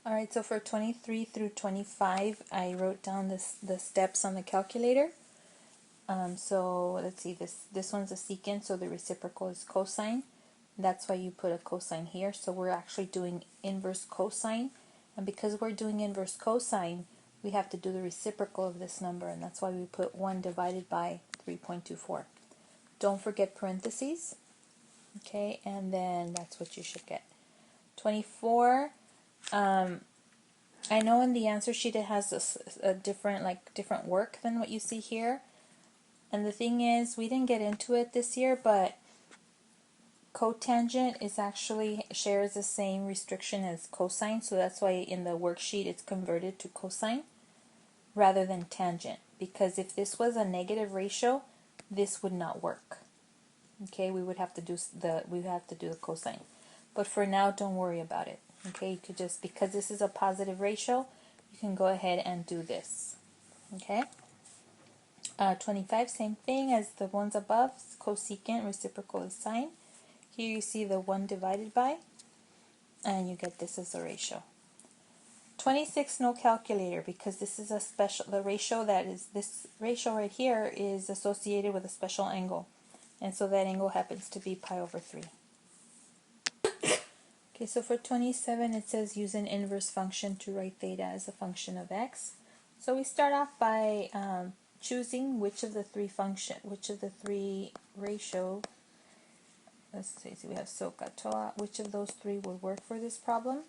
Alright, so for 23 through 25, I wrote down the steps on the calculator. So let's see, this one's a secant, so the reciprocal is cosine. That's why you put a cosine here. So we're actually doing inverse cosine. And because we're doing inverse cosine, we have to do the reciprocal of this number, and that's why we put 1 divided by 3.24. Don't forget parentheses. Okay, and then that's what you should get. 24, I know in the answer sheet it has a different work than what you see here. And the thing is, we didn't get into it this year, but cotangent is actually shares the same restriction as cosine, so that's why in the worksheet it's converted to cosine rather than tangent. Because if this was a negative ratio, this would not work. Okay, we would have to do the cosine. But for now, don't worry about it. Okay, you could just, because this is a positive ratio, you can go ahead and do this. Okay. 25, same thing as the ones above, cosecant, reciprocal is sine. Here you see the 1 divided by, and you get this as a ratio. 26, no calculator, because this is a special, this ratio right here is associated with a special angle. And so that angle happens to be pi over 3. Okay, so for 27 it says use an inverse function to write theta as a function of x. So we start off by choosing which of the three ratio, let's see, we have SOHCAHTOA, which of those three would work for this problem.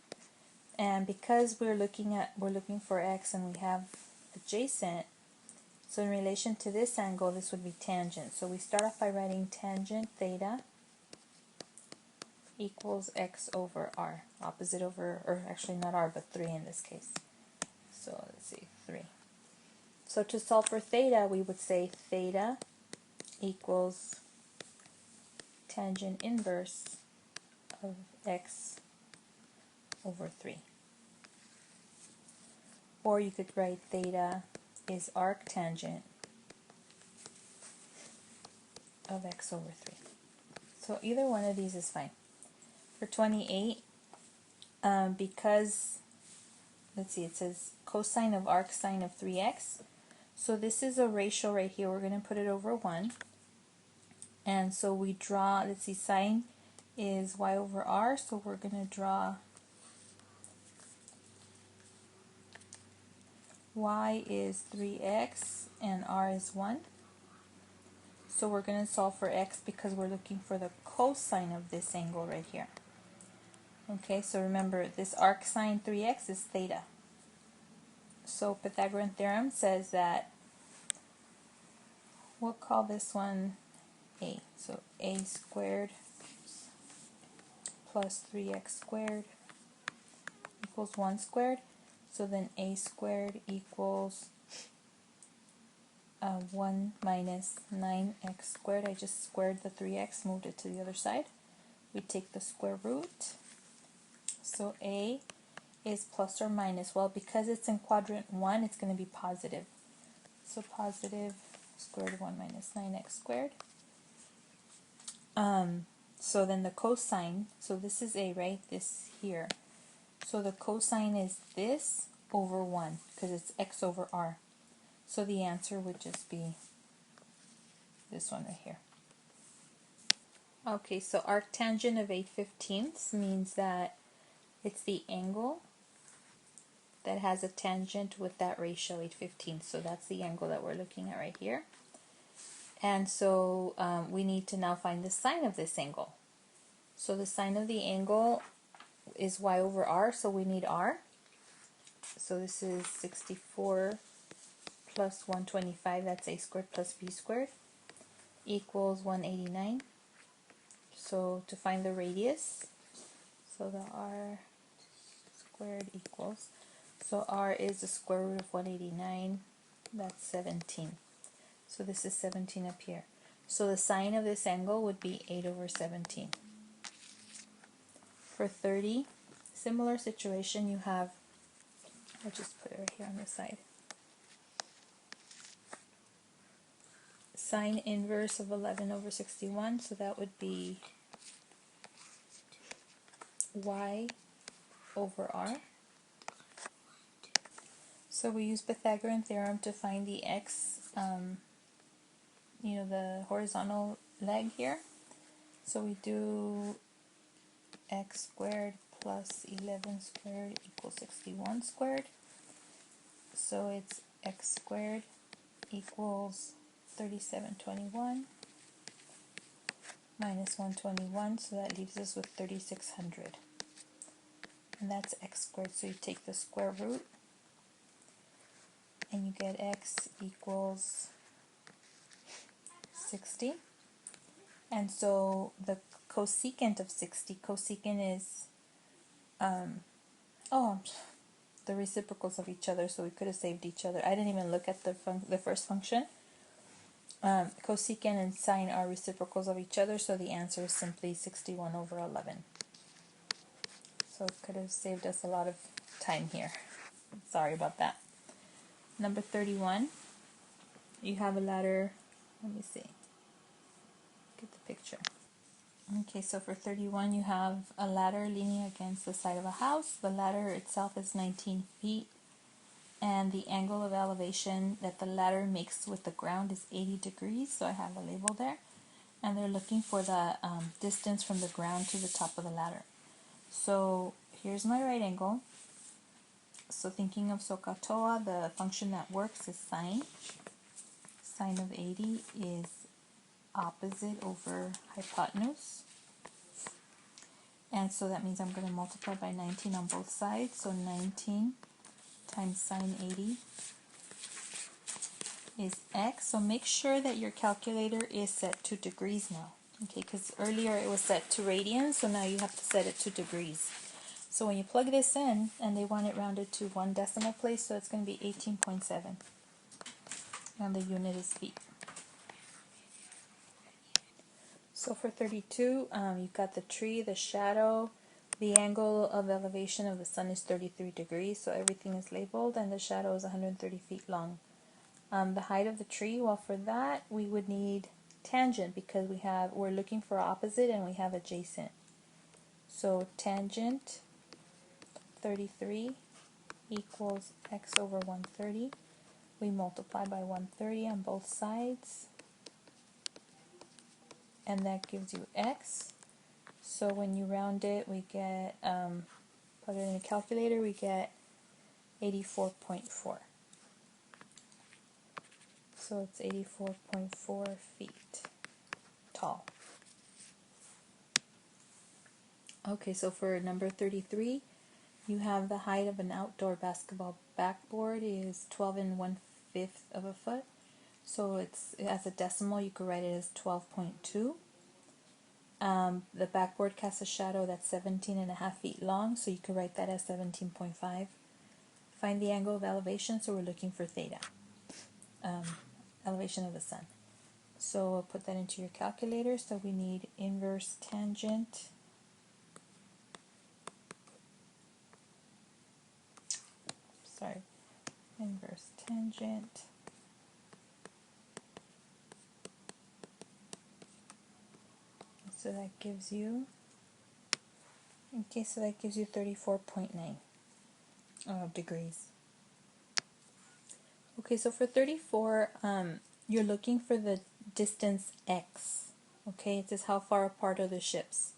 And because we're looking for x and we have adjacent, so in relation to this angle, this would be tangent. So we start off by writing tangent theta equals x over r, opposite over, or actually not r, but 3 in this case. So let's see, 3. So to solve for theta, we would say theta equals tangent inverse of x over 3. Or you could write theta is arctangent of x over 3. So either one of these is fine. For 28, because, let's see, it says cosine of arc sine of 3x. So this is a ratio right here. We're going to put it over 1. And so we draw, let's see, sine is y over r. So we're going to draw y is 3x and r is 1. So we're going to solve for x because we're looking for the cosine of this angle right here. Okay, so remember, this arc sine 3x is theta. So Pythagorean theorem says that, we'll call this one a. So a squared plus 3x squared equals 1 squared. So then a squared equals 1 minus 9x squared. I just squared the 3x, moved it to the other side. We take the square root. So a is plus or minus. Well, because it's in quadrant 1, it's going to be positive. So positive square root of 1 minus 9x squared. So then the cosine, so this is a, right? This here. So the cosine is this over 1, because it's x over r. So the answer would just be this one right here. Okay, so arctangent of 8/15 means that it's the angle that has a tangent with that ratio 8/15. So that's the angle that we're looking at right here. And so we need to now find the sine of this angle. So the sine of the angle is y over r, so we need r. So this is 64 plus 125, that's a squared plus b squared, equals 189. So to find the radius, so the r squared equals, so r is the square root of 189, that's 17. So this is 17 up here. So the sine of this angle would be 8 over 17. For 30, similar situation, you have, I'll just put it right here on the side. Sine inverse of 11 over 61, so that would be y over r. So we use Pythagorean theorem to find the x, the horizontal leg here. So we do x squared plus 11 squared equals 61 squared. So it's x squared equals 3721 minus 121, so that leaves us with 3600. And that's x squared, so you take the square root and you get x equals 60. And so the cosecant of 60, cosecant is, the reciprocals of each other, so we could have saved each other. I didn't even look at the first function. Cosecant and sine are reciprocals of each other, so the answer is simply 61 over 11. So it could have saved us a lot of time here. Sorry about that. Number 31, you have a ladder. Let me see. Get the picture. Okay, so for 31, you have a ladder leaning against the side of a house. The ladder itself is 19 feet, and the angle of elevation that the ladder makes with the ground is 80 degrees, so I have a label there. And they're looking for the distance from the ground to the top of the ladder. So here's my right angle. So thinking of SOHCAHTOA, the function that works is sine. Sine of 80 is opposite over hypotenuse. And so that means I'm going to multiply by 19 on both sides. So 19 times sine 80 is x. So make sure that your calculator is set to degrees now. Okay, because earlier it was set to radians, so now you have to set it to degrees. So when you plug this in, and they want it rounded to 1 decimal place, so it's going to be 18.7. And the unit is feet. So for 32, you've got the tree, the shadow, the angle of elevation of the sun is 33 degrees, so everything is labeled, and the shadow is 130 feet long. The height of the tree, well, for that we would need tangent, because we're looking for opposite and we have adjacent. So tangent 33 equals x over 130. We multiply by 130 on both sides, and that gives you x. So when you round it, we get, put it in a calculator, we get 84.4. So it's 84.4 feet tall. Okay, so for number 33, you have the height of an outdoor basketball backboard is 12 1/5 of a foot. So it's, as a decimal, you could write it as 12.2. The backboard casts a shadow that's 17.5 feet long, so you could write that as 17.5. Find the angle of elevation, so we're looking for theta, elevation of the sun. So I'll put that into your calculator. So we need inverse tangent inverse tangent so that gives you 34.9 degrees. Okay, so for 34, you're looking for the distance x. Okay, it says how far apart are the ships.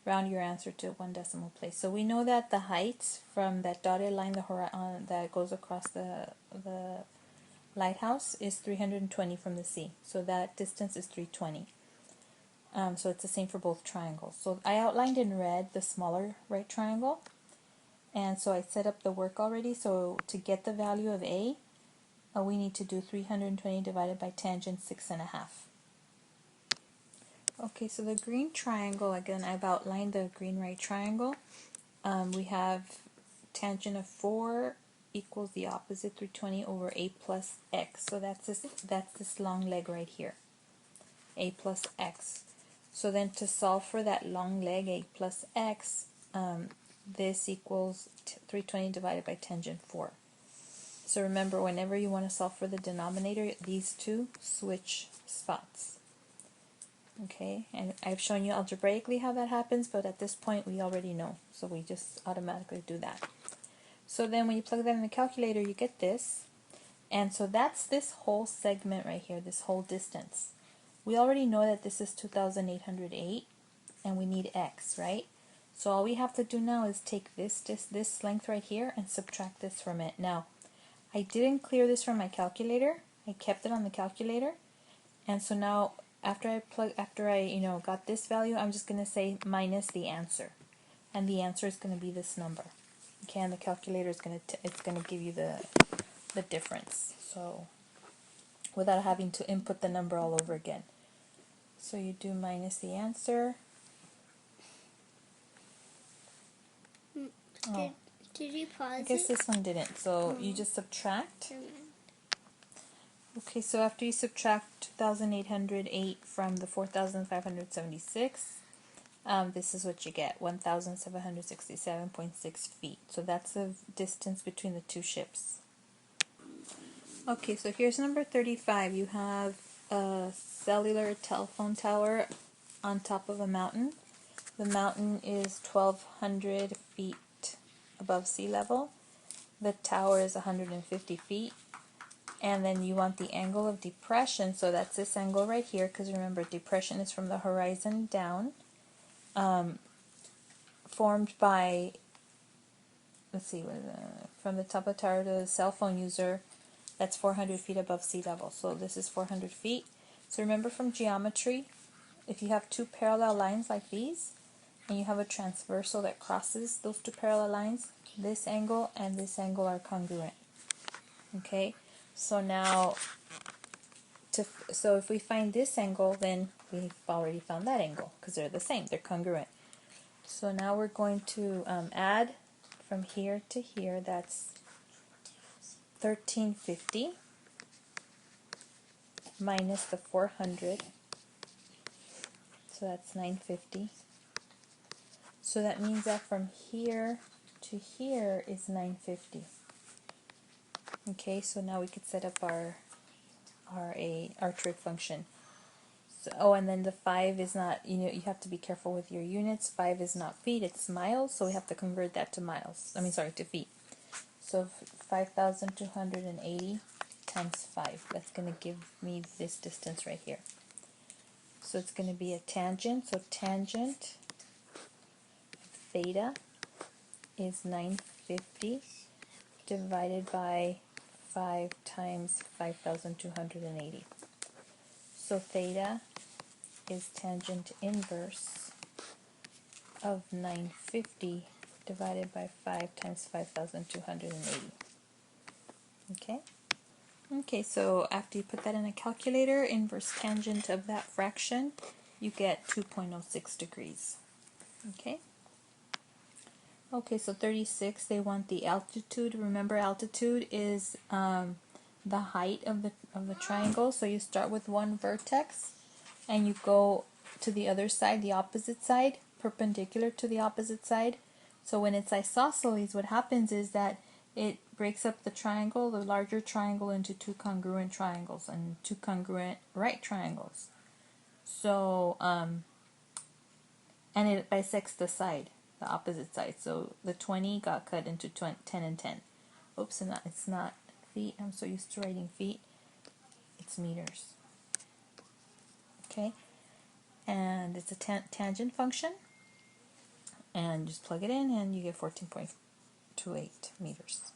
Round your answer to 1 decimal place. So we know that the height from that dotted line, the horizon that goes across the lighthouse, is 320 from the sea. So that distance is 320. So it's the same for both triangles. So I outlined in red the smaller right triangle, and so I set up the work already. So to get the value of A, we need to do 320 divided by tangent 6.5. Okay, so the green triangle, again, I've outlined the green right triangle. We have tangent of 4 equals the opposite, 320 over A plus x. So that's this long leg right here, A plus x. So then to solve for that long leg, A plus x, this equals 320 divided by tangent 4. So remember, whenever you want to solve for the denominator, these two switch spots. Okay, and I've shown you algebraically how that happens, but at this point we already know, so we just automatically do that. So then when you plug that in the calculator, you get this. And so that's this whole segment right here, this whole distance. We already know that this is 2,808 and we need x, right? So all we have to do now is take this length right here and subtract this from it. Now, I didn't clear this from my calculator. I kept it on the calculator. And so now after I got this value, I'm just going to say minus the answer. And the answer is going to be this number. Okay, and the calculator is going to give you the difference. So without having to input the number all over again. So you do minus the answer. Did you pause it? I guess this one didn't. So you just subtract. Okay, so after you subtract 2,808 from the 4,576, this is what you get, 1,767.6 feet. So that's the distance between the two ships. Okay, so here's number 35. You have a cellular telephone tower on top of a mountain. The mountain is 1,200 feet above sea level. The tower is 150 feet. And then you want the angle of depression, so that's this angle right here, because remember, depression is from the horizon down, formed by, let's see, from the top of the tower to the cell phone user, that's 400 feet above sea level. So this is 400 feet. So remember from geometry, if you have two parallel lines like these, and you have a transversal that crosses those two parallel lines, this angle and this angle are congruent. Okay? So now, so if we find this angle, then we've already found that angle because they're the same, they're congruent. So now we're going to add from here to here, that's 1350 minus the 400, so that's 950. So that means that from here to here is 950. Okay, so now we could set up our trig function. So, oh, and then the 5 is not, you have to be careful with your units. 5 is not feet, it's miles, so we have to convert that to miles. To feet. So 5,280 times 5. That's going to give me this distance right here. So it's going to be a tangent. So tangent theta is 950 divided by 5 times 5,280. So theta is tangent inverse of 950 divided by 5 times 5,280. Okay? Okay, so after you put that in a calculator, inverse tangent of that fraction, you get 2.06 degrees. Okay? Okay, so 36, they want the altitude. Remember, altitude is the height of the triangle. So you start with one vertex and you go to the other side, the opposite side, perpendicular to the opposite side. So when it's isosceles, what happens is that it breaks up the triangle, the larger triangle, into two congruent triangles and two congruent right triangles. So, and it bisects the side, the opposite side. So the 20 got cut into 10 and 10. Oops, and it's not feet. I'm so used to writing feet. It's meters. Okay, and it's a tangent function. And just plug it in and you get 14.28 meters.